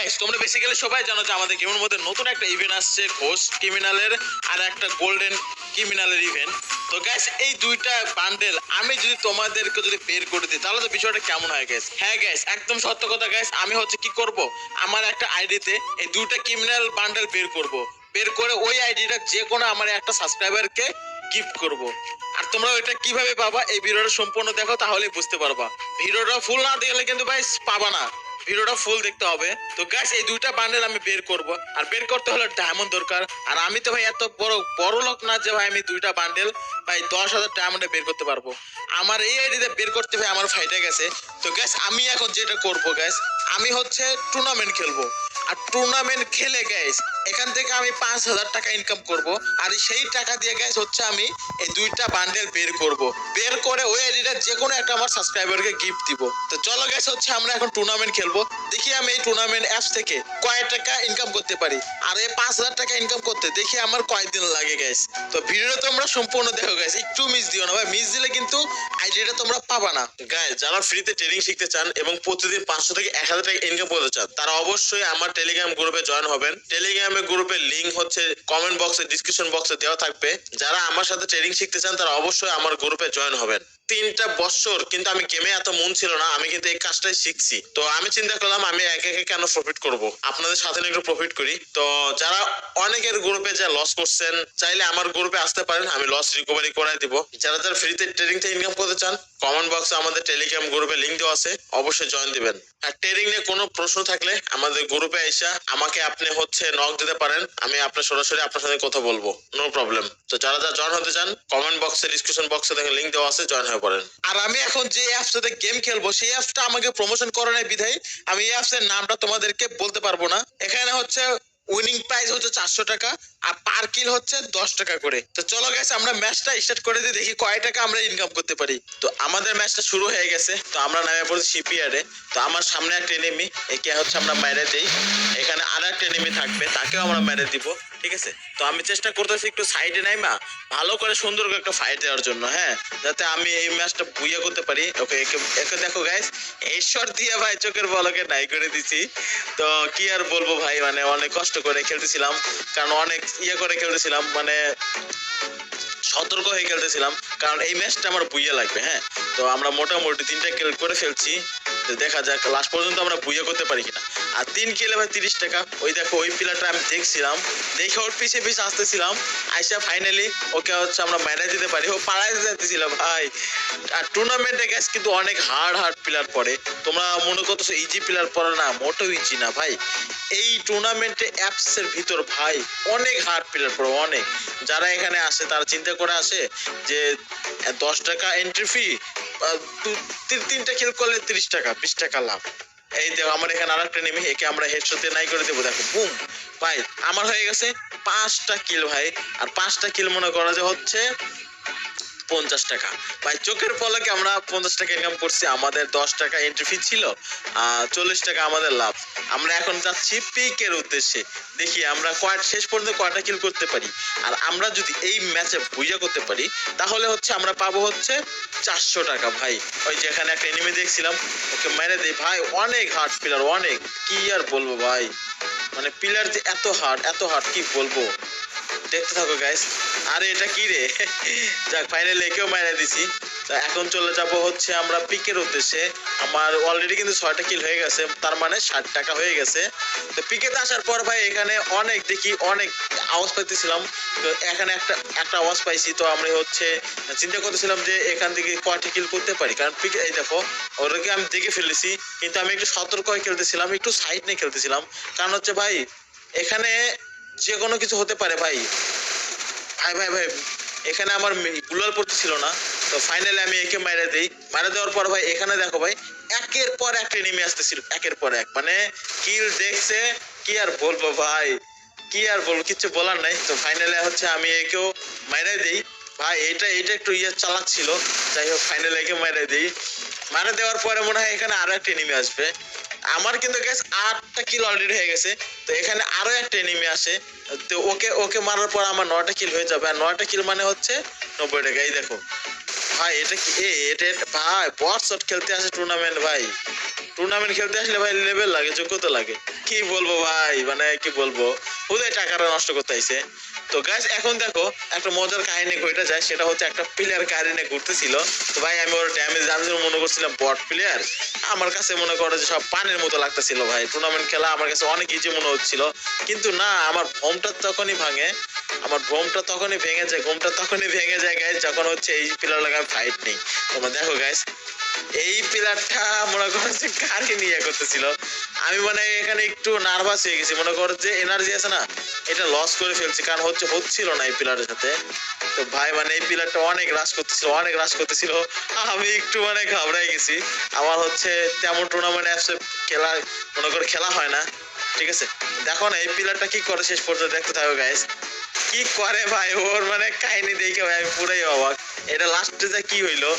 Guys তোমরা basically সবাই জানো যে আমাদের গেমের মধ্যে নতুন একটা ইভেন্ট আসছে ঘোষ ক্রিমিনালের আর একটা গোল্ডেন ক্রিমিনালের ইভেন্ট। তো গাইস এই দুইটা বান্ডেল আমি যদি তোমাদেরকে যদি বের করে দিই তাহলে তো বিষয়টা কেমন হয় গাইস? হ্যাঁ গাইস একদম সত্য কথা গাইস, আমি হচ্ছে কি করব, আমার একটা আইডিতে এই দুইটা ক্রিমিনাল বান্ডেল বের করব, বের করে ওই আইডিটা যে কোনো আমার একটা সাবস্ক্রাইবারকে গিফট করব। আর তোমরা ওইটা কিভাবে পাবা এই ভিডিওটা সম্পূর্ণ দেখো তাহলেই বুঝতে পারবা। ভিডিওটা ফুল না দেখলে কিন্তু ভাই পাবা না, ভিডিওটা ফুল দেখতে হবে। তো গাইস এই দুইটা বান্ডেল আমি বের করব, আর বের করতে হলে ডায়মন্ড দরকার। আর আমি তো ভাই এত বড় লোক না যে ভাই আমি দুইটা বান্ডেল ভাই 10,000 ডায়মন্ডে বের করতে পারবো। আমার এই আইডিতে বের করতে ভাই আমার ফায়দা গেছে। তো গাইস আমি এখন যেটা করব গাইস, আমি হচ্ছে টুর্নামেন্ট খেলবো। আর টুর্নামেন্ট খেলে গাইস এখান থেকে আমি 5,000 টাকা ইনকাম করব। আর সেই টাকা দিয়ে গাইস হচ্ছে আমি এই দুইটা বান্ডেল বের করব, বের করে ওই আইডিটা যে কোনো একটা আমার সাবস্ক্রাইবারকে গিফট দিব। তো চলো গাইস হচ্ছে আমরা এখন টুর্নামেন্ট খেলবো, দেখি আমি এই টুর্নামেন্ট অ্যাপস থেকে কয় টাকা ইনকাম করতে পারি। আর এই 5,000 টাকা ইনকাম করতে দেখি আমার কয়দিন লাগে গাইস। তো ভিডিওটা তোমরা সম্পূর্ণ দেখো গাইস, একটু মিস দিও না ভাই, মিস দিলে কিন্তু আইডিটা তোমরা পাবা না। গাইস যারা ফ্রিতে ট্রেডিং শিখতে চান এবং প্রতিদিন 500 থেকে 1,000 টাকা ইনকাম করতে চান তারা অবশ্যই আমার টেলিগ্রাম গ্রুপে জয়েন হবেন। টেলিগ্রামের গ্রুপের লিংক হচ্ছে কমেন্ট বক্সে ডিসক্রিপশন বক্সে দেওয়া থাকবে। যারা আমার সাথে ট্রেডিং শিখতে চান তারা অবশ্যই আমার গ্রুপে জয়েন হবেন। 3টা বছর কিন্তু আমি গেমে এত মন ছিল না, আমি কিন্তু এই কাজটাই শিখছি। তো আমি চিন্তা করলাম আমি একে একে কেন প্রফিট করব, আপনাদের সাথে একটু প্রফিট করি। তো যারা অনেকের গ্রুপে যা লস করছেন চাইলে আমার গ্রুপে আসতে পারেন, আমি লস রিকভারি করাই দিব। যারা যারা ফ্রিতে ট্রেডিং থেকে ইনকাম করতে চান কমেন্ট বক্সে আমাদের টেলিগ্রাম গ্রুপে লিংক দেওয়া আছে, অবশ্যই জয়েন দিবেন। আর ট্রেডিং নিয়ে কোনো প্রশ্ন থাকলে আমাদের গ্রুপে এসে আমাকে আপনি হচ্ছে নক দিতে পারেন, আমি আপনার সরাসরি আপনার সাথে কথা বলবো, নো প্রবলেম। তো যারা যারা জয়েন হতে চান কমেন্ট বক্সে ডিসক্রিপশন বক্সে দেখেন লিংক দেওয়া আছে, জয়েন হয়ে পড়েন। আর আমি এখন যে অ্যাপসটাতে গেম খেলবো সেই অ্যাপসটা আমাকে প্রমোশন করে নাই বিধায় আমি এই অ্যাপসের নামটা তোমাদেরকে বলতে পারবো না। এখানে হচ্ছে উইনিং প্রাইস হচ্ছে 400 টাকা আর পার কিল হচ্ছে 10 টাকা করে। তো চলো গাইস আমরা ম্যাচটা স্টার্ট করে দিই, দেখি কয় টাকা আমরা ইনকাম করতে পারি। তো আমাদের ম্যাচটা শুরু হয়ে গেছে, তো আমরা নামে পড়েছি শিপইয়ার্ডে। তো আমার সামনে একটা এনিমি, একে হচ্ছে আমরা মেরে দেই। এখানে আর একটা এনিমি থাকবে, তাকেও আমরা মেরে দিব, ঠিক আছে। তো আমি চেষ্টা করতেছি একটু সাইডে নাইমা ভালো করে সুন্দর করে একটা ফাইট দেওয়ার জন্য, হ্যাঁ, যাতে আমি এই ম্যাচটা বুইয়া করতে পারি। ওকে একে একে দেখো গাইস, এই শট দিয়ে ভাই চোখের বলকে নাই করে দিছি। তো কি আর বলবো ভাই, মানে অনেক কষ্ট করে খেলতেছিলাম, কারণ অনেক করে খেলতেছিলাম, মানে সতর্ক হয়ে খেলতেছিলাম, কারণ এই ম্যাচটা আমার বুইয়া লাগবে। হ্যাঁ, তো আমরা মোটামুটি 3টা কিল করে ফেলছি, তো দেখা যাক লাস্ট পর্যন্ত আমরা বুইয়া করতে পারি কিনা। আর 3 কিলে ভাই 30 টাকা। ওই দেখো ওই প্লেয়ারটা আমি দেখছিলাম, দেখে ওর পিছে পিছে আসতেছিলাম, আইসা ফাইনালি ওকে হচ্ছে আমরা মেরে দিতে পারি। ও পাড়ায় যেতেছিল ভাই। আর টুর্নামেন্টে গ্যাস কিন্তু অনেক হার্ড প্লেয়ার পড়ে, তোমরা মনে করতেছো ইজি প্লেয়ার পড়ে না, মোটেও ইজি না ভাই। এই টুর্নামেন্টে অ্যাপসের ভিতর ভাই অনেক হার্ড প্লেয়ার পড়ে, অনেক। যারা এখানে আসে তারা চিন্তা করে আসে যে 10 টাকা এন্ট্রি ফি, 3টা কিল করলে 30 টাকা 20 টাকা লাভ। এই দেখো আমার এখানে আরেকটা নেমে, একে আমরা হেডশটে নাই করে দেবো, দেখো বুম ভাই আমার হয়ে গেছে 5টা কিল ভাই। আর 5টা কিল মনে করা যে হচ্ছে 50 টাকা ভাই। চোখের পলকে আমরা 50 টাকা ইনকাম করছি, আমাদের 10 টাকা এন্ট্রি ফি ছিল, 40 টাকা আমাদের লাভ। আমরা এখন যাচ্ছি পিকের উদ্দেশ্যে, দেখি আমরা শেষ পর্যন্ত কয়টা কিল করতে পারি। আর আমরা যদি এই ম্যাচে বুইয়া করতে পারি তাহলে হচ্ছে আমরা পাবো হচ্ছে 400 টাকা ভাই। ওই যেখানে একটা এনিমি দেখছিলাম ওকে মেরে দেই ভাই, অনেক হার্ড প্লেয়ার, অনেক, কি আর বলবো ভাই, মানে প্লেয়ার যে এত হার্ড কি বলবো। দেখতে থাকো গাইস। আরে এটা কি রে যাক ফাইনালি একেও মেরে দিছি। তো এখন চলে যাব হচ্ছে আমরা পিকের উদ্দেশ্যে। আমার অলরেডি কিন্তু 6টা কিল হয়ে গেছে, তার মানে 60 টাকা হয়ে গেছে। তো পিকেতে আসার পর ভাই এখানে অনেক দেখি অনেক আওয়াজ পাইতেছিলাম, তো এখানে একটা আওয়াজ পাইছি। তো আমরা হচ্ছে চিন্তা করতেছিলাম যে এখান থেকে কয়টা কিল করতে পারি, কারণ পিকে এই দেখো ওদেরকে আমি দেখে ফেলেছি, কিন্তু আমি একটু সতর্ক হয়ে খেলতেছিলাম, একটু সাইড নিয়ে খেলতেছিলাম, কারণ হচ্ছে ভাই এখানে যে কোনো কিছু হতে পারে ভাই। ভাই ভাই ভাই এখানে আমার গুলাল পড়তেছিল না। তো ফাইনালি আমি একে মেরে দেই, মেরে দেওয়ার পর ভাই এখানে দেখো ভাই একের পর একটা নেমে আসতেছিল, একের পর এক, মানে কিল দেখছে, কি আর বলবো ভাই, কি আর বলবো, কিছু বলার নাই। তো ফাইনালি হচ্ছে আমি একেও মেরে দেই ভাই। এটা একটু চালাক ছিল, যাই হোক ফাইনালি একে মেরে দিই। মেরে দেওয়ার পরে মনে হয় এখানে আরো একটা এনিমি আসবে। আমার কিন্তু গ্যাস 8টা কিল অলরেডি হয়ে গেছে। তো এখানে আরো একটা এনিমি আসে, তো ওকে মারার পর আমার 9টা কিল হয়ে যাবে। আর 9টা কিল মানে হচ্ছে 90 টাকা। এই দেখো ভাই এটা কি, এটা ভাই বট শট খেলতে আসে টুর্নামেন্ট ভাই, টুর্নামেন্ট খেলতে আসলে ভাই লেভেল লাগে, যোগ্যতা লাগে। কি বলবো ভাই, মানে কি বলবো, ওদের টাকাটা নষ্ট করতে আইছে। তো গাইস এখন দেখো একটা মজার কাহিনী ঘটে যায়, সেটা হচ্ছে একটা প্লেয়ার গাড়ি নিয়ে ঘুরতেছিল। তো ভাই আমি ওর ড্যামেজ আমি মনে করছিলাম বট প্লেয়ার, আমার কাছে মনে করো যে সব পানির মতো লাগতেছিল ভাই। টুর্নামেন্ট খেলা আমার কাছে অনেক ইজি মনে হচ্ছিল, কিন্তু না, আমার ভ্রমটা তখনই ভাঙে, আমার ঘুমটা তখনই ভেঙে যায়, ঘুমটা তখনই ভেঙে যায় গাইস যখন হচ্ছে এই প্লেয়ার লাগা ফাইট নেই। তোমরা দেখো গাইস এই প্লেয়ারটা মনে করো যে গাড়ি নিয়ে করতেছিল, আমি মানে এখানে একটু নার্ভাস হয়ে গেছি, মনে করো যে এনার্জি আছে না এটা লস করে ফেলছি, কারণ হচ্ছিল না এই প্লেয়ারের সাথে। তো ভাই মানে এই প্লেয়ারটা অনেক রাশ করতেছিল, অনেক রাশ করতেছিল, আমি একটু মানে ঘাবড়াই গেছি। আমার হচ্ছে তেমন টুর্নামেন্ট অ্যাপসে খেলা মনে করে খেলা হয় না, ঠিক আছে। দেখো না এই প্লেয়ারটা কি করে শেষ পর্যন্ত, দেখতে থাকো গাইস কি করে ভাই, ওর মানে কাহিনী দেখে ভাই আমি পুরাই অবাক। এটা লাস্টে যা কি হইলো,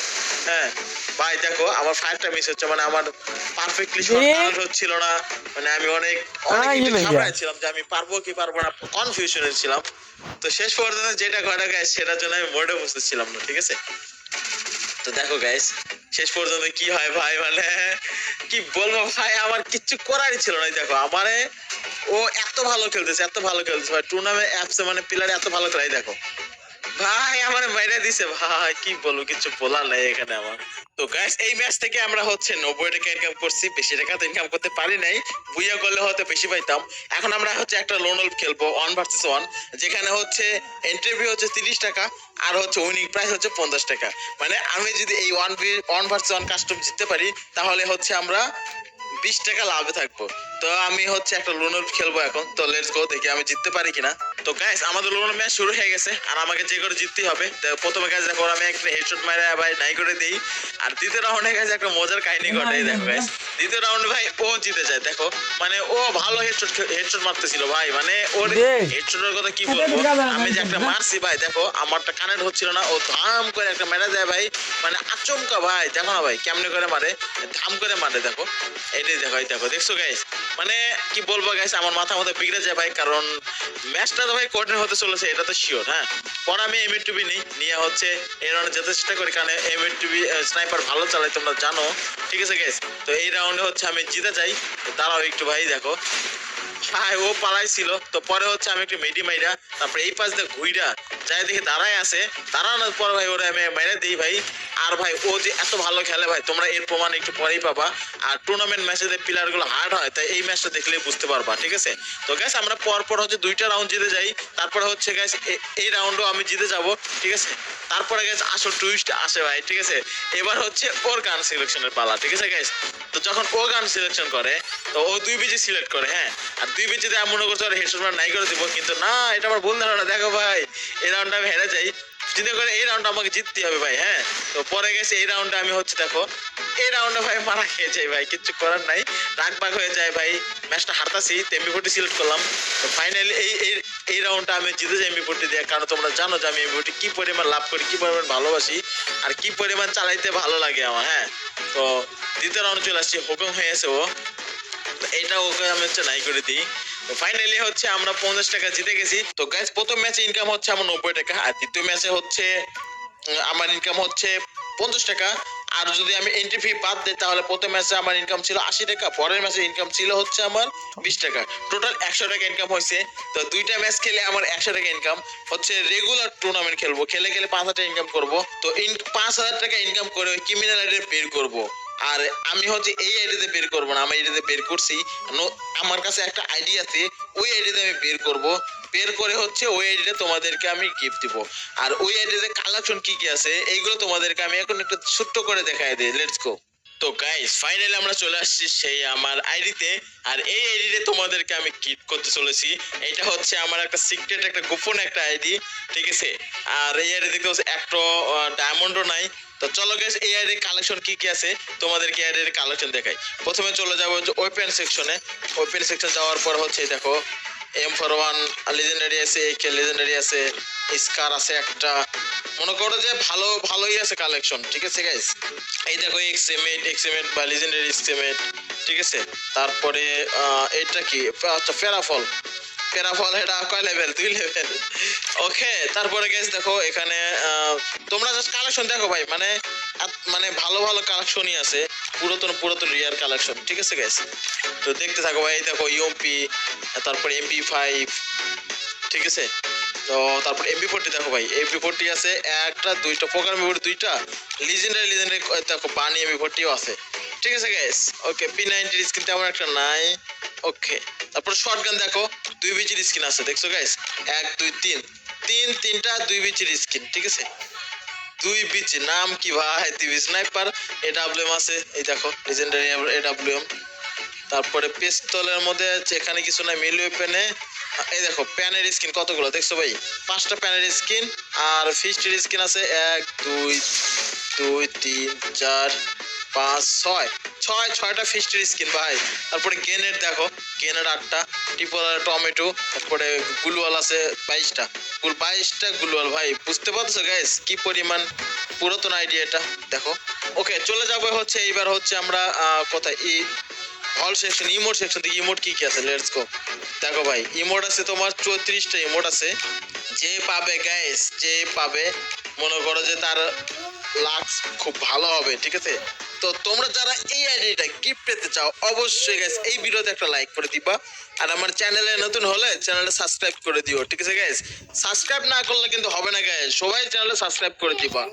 হ্যাঁ ভাই দেখো আমার ফায়ারটা মিস হচ্ছে, মানে আমার পারফেক্টলি শট কাউন্ট হচ্ছিল না, মানে আমি অনেক ঘাবড়ায় ছিলাম যে আমি পারবো কি পারবো না, কনফিউশনে ছিলাম। তো শেষ পর্যন্ত যেটা ঘটা গাইস সেটার জন্য আমি মোড়ে বুঝতেছিলাম না, ঠিক আছে। তো দেখো গাইস শেষ পর্যন্ত কি হয় ভাই, মানে কি বলবো ভাই, আমার কিচ্ছু করারই ছিল না। দেখো আমারে ও এত ভালো খেলতেছে, এত ভালো খেলতেছে ভাই, টুর্নামেন্ট অ্যাপসে মানে প্লেয়ার এত ভালো খেলাই দেখো ভাই, আমার বাইরে দিছে ভাই, কি বলবো, কিছু বলার নাই এখানে আমার। তো গাইস এই ম্যাচ থেকে আমরা হচ্ছে 90 টাকা ইনকাম করছি, বেশি টাকা তো ইনকাম করতে পারি নাই, বুইয়া করলে হয়তো বেশি পাইতাম। এখন আমরা হচ্ছে একটা লোন খেলবো 1 vs 1, যেখানে হচ্ছে এন্ট্রি ফি হচ্ছে 30 টাকা, আর হচ্ছে উইনিং প্রাইস হচ্ছে 50 টাকা। মানে আমি যদি এই 1 vs 1 কাস্টম জিততে পারি তাহলে হচ্ছে আমরা 20 টাকা লাভে থাকবো। তো আমি হচ্ছে একটা লোনের খেলবো এখন, তো লেটস গো, দেখি আমি জিততে পারি কিনা। তো গাইস আমাদের লোনের ম্যাচ শুরু হয়ে গেছে, আর আমাকে যে করে জিততেই হবে। তো প্রথমে গাইস দেখো আমি একটা হেডশট মারে ভাই নাই করে দেই, আর দ্বিতীয় রাউন্ডে গাইস একটা মজার কাহিনী ঘটে। দেখো গাইস দ্বিতীয় রাউন্ডে ভাই ও জিতে যায়, দেখো মানে ও ভালো হেডশট মারতেছিল ভাই, মানে ওর হেডশটের কথা কি বলবো, আমি যে একটা মারছি ভাই, দেখো আমারটা কানেক্ট হচ্ছিল না, ও ধাম করে একটা মেরে দেয় ভাই, মানে আচমকা ভাই, দেখো না ভাই কেমনে করে মারে, ধাম করে মারে, দেখো এটাই দেখো, এই দেখো দেখছো গাইস, মানে কি বলবো গাইস, আমার মাথা মধ্যে বিগড়ে যায় ভাই, কারণ ম্যাচটা তো ভাই কোর্ডিনেট হতে চলেছে এটা তো শিওর। হ্যাঁ পরে আমি এমএ2বি নিয়ে হচ্ছে এই রাউন্ডে যেতে চেষ্টা করি, কারণ এমএ2বি স্নাইপার ভালো চালাই তোমরা জানো, ঠিক আছে গাইস। তো এই রাউন্ডে হচ্ছে আমি জিতে যাই। দাঁড়াও একটু ভাই, দেখো হ্যাঁ ও পালাইছিল, তো পরে হচ্ছে আমি একটু মেডি মাইরা তারপরে এই পাশ দিয়ে ঘুইরা যাই দেখি দাঁড়ায় আছে, দাঁড়ানোর পর ভাই ওরা আমি মেরে দিই ভাই। আর ভাই ও যে এত ভালো খেলে ভাই, তোমরা এর প্রমাণ একটু পরেই পাবা। আর টুর্নামেন্ট ম্যাচে যে প্লেয়ার গুলো হার্ড হয়, তাই এই ম্যাচটা দেখলেই বুঝতে পারবা, ঠিক আছে। তো গ্যাস আমরা পর হচ্ছে 2টা রাউন্ড জিতে যাই, তারপরে হচ্ছে গ্যাস এই রাউন্ডও আমি জিতে যাব, ঠিক আছে। তারপরে গ্যাস আসল টুইস্ট আসে ভাই, ঠিক আছে। এবার হচ্ছে ওর গান সিলেকশনের পালা, ঠিক আছে গ্যাস। তো যখন ও গান সিলেকশন করে, তো ও 2 বিজি সিলেক্ট করে, হ্যাঁ। আর 2 বিজিতে আমি মনে করছি হেডশট মার নাই করে দিব, কিন্তু না, এটা আমার ভুল ধারণা। দেখো ভাই এই রাউন্ডে আমি হেরে যাই, চিন্তা করে এই রাউন্ডটা আমাকে জিততে হবে ভাই, হ্যাঁ। তো পরে গেছে এই রাউন্ডে আমি হচ্ছে দেখো এই রাউন্ডে ভাই মারা খেয়ে যাই ভাই, কিচ্ছু করার নাই, রাগ বাগ হয়ে যায় ভাই, ম্যাচটা হারতাছি, এমবি40 সিলেক্ট করলাম। তো ফাইনালি এই রাউন্ডটা আমি জিতে যাই এমবি40 দিয়ে, কারণ তোমরা জানো যে আমি এমবি40 কি পরিমাণ লাভ করি, কি পরিমাণ ভালোবাসি, আর কি পরিমাণ চালাইতে ভালো লাগে আমার, হ্যাঁ। তো দ্বিতীয় রাউন্ডে চলে আসছি, হুকুম হয়েছে ও, এটা ওকে আমি হচ্ছে নাই করে দিই। তো ফাইনালি হচ্ছে আমরা 50 টাকা জিতে গেছি। তো গাইস প্রথম ম্যাচে ইনকাম হচ্ছে আমার 90 টাকা, আর দ্বিতীয় ম্যাচে হচ্ছে আমার ইনকাম হচ্ছে 50 টাকা। আর যদি আমি এন্ট্রি ফি বাদ দিই তাহলে প্রথম ম্যাচে আমার ইনকাম ছিল 80 টাকা, পরের ম্যাচে ইনকাম ছিল হচ্ছে আমার 20 টাকা, টোটাল 100 টাকা ইনকাম হয়েছে। তো 2টা ম্যাচ খেলে আমার 100 টাকা ইনকাম হচ্ছে, রেগুলার টুর্নামেন্ট খেলবো, খেলে 5,000 টাকা ইনকাম করবো। তো 5,000 টাকা ইনকাম করে ওই ক্রিমিনাল আইডি বের করবো। আর আমি হচ্ছে এই আইডিতে বের করবো না, আমি আইডিতে বের করছি, আমার কাছে একটা আইডি আছে, ওই আইডিতে আমি বের করব, বের করে হচ্ছে ওই আইডিতে তোমাদেরকে আমি গিফট দিব। আর ওই আইডিতে কালেকশন কি কি আছে এইগুলো তোমাদেরকে আমি এখন একটু ছোট্ট করে দেখাই দিই, লেটস গো। তো গাইস ফাইনালি আমরা চলে আসছি সেই আমার আইডিতে, আর এই আইডিতে তোমাদেরকে আমি গিফট করতে চলেছি। এটা হচ্ছে আমার একটা সিক্রেট, একটা গোপন একটা আইডি, ঠিক আছে। আর এই আইডি দেখতে হচ্ছে একটা ডায়মন্ডও নাই। তো চলো গাইস এই আইডির কালেকশন কি কি আছে তোমাদেরকে আইডির কালেকশন দেখাই। প্রথমে চলে যাবো হচ্ছে ওপেন সেকশনে, ওপেন সেকশন যাওয়ার পর হচ্ছে দেখো M41 লেজেন্ডারি আছে, AK লেজেন্ডারি আছে, স্কার আছে একটা, মনে করো যে ভালোই আছে কালেকশন, ঠিক আছে গাইস। এই দেখো এক্সএমএট বা লেজেন্ডারি এক্সএমএট, ঠিক আছে। তারপরে এটা কি আচ্ছা ফেরাফল এটা কয় লেভেল, 2 লেভেল, ওকে। তারপরে গাইস দেখো এখানে তোমরা জাস্ট কালেকশন দেখো ভাই, মানে এত মানে ভালো ভালো কালেকশনই আছে, পুরাতন পুরাতন রিয়ার কালেকশন। ঠিক আছে গাইস, তো দেখতে থাকো ভাই। দেখো ইউএমপি, তারপরে MP5, ঠিক আছে। তো তারপর MP40 দেখো ভাই, MP40 আছে একটা, দুইটা প্রোগ্রাম MP40 দুইটা, লিজেন্ডারি লিজেন্ডারি দেখো বানি MP40ও আছে। ঠিক আছে গাইস, ওকে। P90 স্কিন তেমন একটা নাই, ওকে। তারপর শটগান দেখো, 2 বিচির স্কিন আছে, দেখছো গাইস? 1 2 3 তিনটা 2 বিচির স্কিন। ঠিক আছে, 2 বিচি, নাম কি ভাই? 2 স্নাইপার AWM আছে, এই দেখো লিজেন্ডারি AWM। তারপরে পিস্তলের মধ্যে এখানে কিছু নাই, মিল ওয়েপেনে এই দেখো প্যানের স্কিন কতগুলো দেখছো ভাই? 5টা প্যানের স্কিন। আর ফিস্টের স্কিন আছে 1 2 2 3 4 5 6টা ফিস্টের স্কিন ভাই। তারপরে গ্রেনেড দেখো, গ্রেনেড 8টা, টিপোলার টমেটো, তারপরে গুলওয়াল আছে 22টা, 22টা গুলওয়াল ভাই। বুঝতে পারছো গাইস কি পরিমাণ পুরাতন আইডিয়া এটা, দেখো। ওকে, চলে যাবো হচ্ছে এইবার হচ্ছে আমরা কোথায়, অল সেকশন, ইমোট সেকশন থেকে। ইমোট কি কি আছে, লেটস গো। দেখো ভাই, ইমোট আছে তোমার 34টা ইমোট আছে। যে পাবে গাইস, যে পাবে মনে করো যে তার লাক্স খুব ভালো হবে। ঠিক আছে, তো তোমরা যারা এই আইডিটা গিফট পেতে চাও অবশ্যই গাইস এই ভিডিওতে একটা লাইক করে দিবা। আর আমার চ্যানেলে নতুন হলে চ্যানেলটা সাবস্ক্রাইব করে দিও। ঠিক আছে গাইস, সাবস্ক্রাইব না করলে কিন্তু হবে না গাইস, সবাই চ্যানেলে সাবস্ক্রাইব করে দিবা।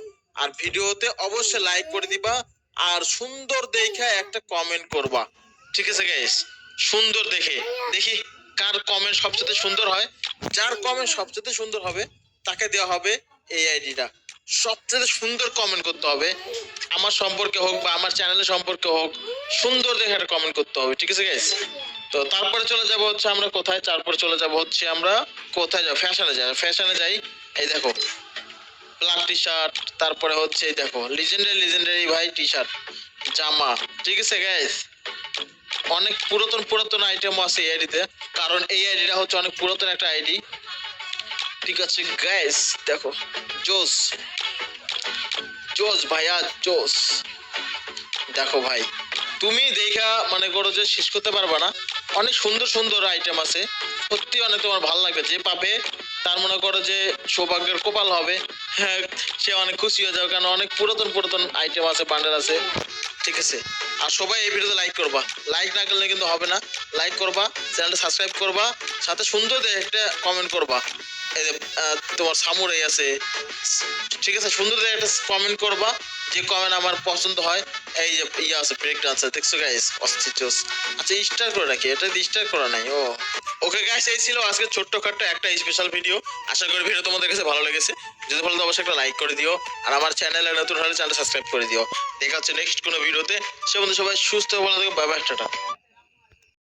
আর ভিডিওতে অবশ্যই লাইক করে দিবা। আর সুন্দর দেখে একটা কমেন্ট করবা। ঠিক আছে গাইস, সুন্দর দেখে, দেখি কার কমেন্ট সবচেয়ে সুন্দর হয়। যার কমেন্ট সবচেয়ে সুন্দর হবে তাকে দেওয়া হবে এই আইডিটা। সবচেয়ে সুন্দর কমেন্ট করতে হবে, আমার সম্পর্কে হোক বা আমার চ্যানেলের সম্পর্কে হোক, সুন্দর দেখে একটা কমেন্ট করতে হবে। ঠিক আছে গাইস, তো তারপরে চলে যাব হচ্ছে আমরা কোথায়, তারপরে চলে যাব হচ্ছে আমরা কোথায় যাব, ফ্যাশনে যাই। ফ্যাশনে যাই, এই দেখো ব্ল্যাক টি শার্ট, তারপরে হচ্ছে এই দেখো লিজেন্ডারি লিজেন্ডারি ভাই টি শার্ট, জামা। ঠিক আছে গাইস, অনেক পুরাতন পুরাতন আইটেম আছে এই আইডিতে, কারণ এই আইডিটা হচ্ছে অনেক পুরাতন একটা আইডি। ঠিক আছে গাইস, দেখো জোস জোস ভাইয়া জোস। দেখো ভাই, তুমি দেখা মনে করো যে শেষ করতে পারবা না, অনেক সুন্দর সুন্দর আইটেম আছে, সত্যি অনেক তোমার ভালো লাগবে। যে পাবে তার মনে করো যে সৌভাগ্যের কপাল হবে, হ্যাঁ, সে অনেক খুশি হয়ে যাবে, কারণ অনেক পুরাতন পুরাতন আইটেম আছে, বান্ডেল আছে। ঠিক আছে, আর সবাই এই ভিডিওতে লাইক করবা, লাইক না করলে কিন্তু হবে না। লাইক করবা, চ্যানেলটা সাবস্ক্রাইব করবা, সাথে সুন্দর দেখে একটা কমেন্ট করবা। এই যে তোমার সামুরাই আছে, ঠিক আছে, সুন্দর দেখে একটা কমেন্ট করবা, যে কমেন্ট আমার পছন্দ হয়। এই যে ইয়ে আছে ব্রেক ডান্সার, দেখছো গাইস? অস্থির জোস। আচ্ছা স্টার করে রাখি, এটা স্টার করা নাই। ও ওকে গাইস, এই ছিল আজকে ছোট্টখাট্ট একটা স্পেশাল ভিডিও। আশা করি ভিডিও তোমাদের কাছে ভালো লেগেছে। যদি ভালো তো অবশ্যই একটা লাইক করে দিও। আর আমার চ্যানেলে নতুন হলে চ্যানেলটা সাবস্ক্রাইব করে দিও। দেখা হচ্ছে নেক্সট কোনো ভিডিওতে। সে বন্ধু সবাই সুস্থ ভালো থেকো, বাই বাই, টাটা।